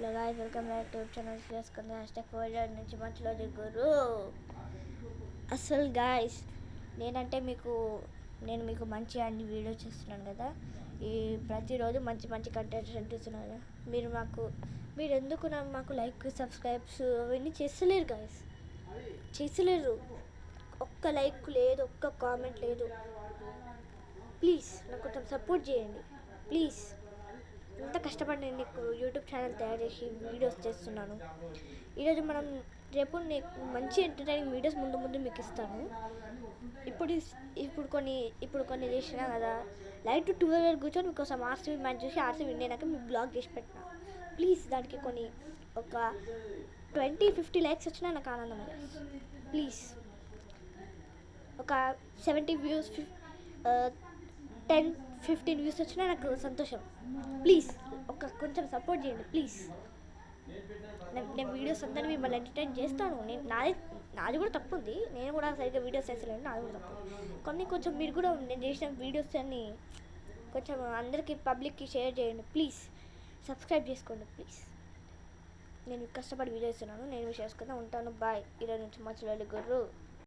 Hello guys, welcome back to channel. చేసుకుంది #4 నుంచి మంచిలో దిగురు. అసలు గాయ్స్, నేను మీకు మంచి అన్ని వీడియోస్ చేస్తున్నాను కదా. ఈ ప్రతిరోజు మంచి మంచి కంటెంట్ ఇస్తున్నాను. మీరు ఎందుకు మాకు లైక్, సబ్స్క్రైబ్స్ అవన్నీ చేస్తలేరు గాయ్స్, చేస్తలేరు. ఒక్క లైక్ లేదు, ఒక్క కామెంట్ లేదు. ప్లీజ్ నాకు కొంచెం సపోర్ట్ చేయండి ప్లీజ్. ఎంత కష్టపడి నేను నీకు యూట్యూబ్ ఛానల్ తయారు చేసి వీడియోస్ చేస్తున్నాను. రేపు నీకు మంచి ఎంటర్టైనింగ్ వీడియోస్ ముందు మీకు ఇస్తాను. ఇప్పుడు కొన్ని చేసినా కదా, లైట్ 12 కూర్చొని మీకోసం ఆర్సీబీ మ్యాచ్ చూసి ఆర్సీబీ విన్నాక మీకు బ్లాగ్ చేసి పెట్టినా. ప్లీజ్ దానికి ఒక 20-50 లైక్స్ వచ్చినా నాకు ఆనందమే. ప్లీజ్ ఒక 70 వ్యూస్, 10-15 వ్యూస్ వచ్చినా నాకు సంతోషం. ప్లీజ్ కొంచెం సపోర్ట్ చేయండి ప్లీజ్. నేను వీడియోస్ అందరినీ మిమ్మల్ని ఎంటర్టైన్ చేస్తాను. నాది కూడా తప్పు ఉంది, నేను కూడా సరిగ్గా వీడియోస్ చేస్తలేను, నాది కూడా తప్పు. కొంచెం మీరు కూడా నేను చేసిన వీడియోస్ అన్ని కొంచెం అందరికీ పబ్లిక్కి షేర్ చేయండి ప్లీజ్. సబ్స్క్రైబ్ చేసుకోండి ప్లీజ్. నేను కష్టపడి వీడియో ఇస్తున్నాను, నేను చేసుకుంటా ఉంటాను. బాయ్. ఈరోజు నుంచి మంచి గుర్రు.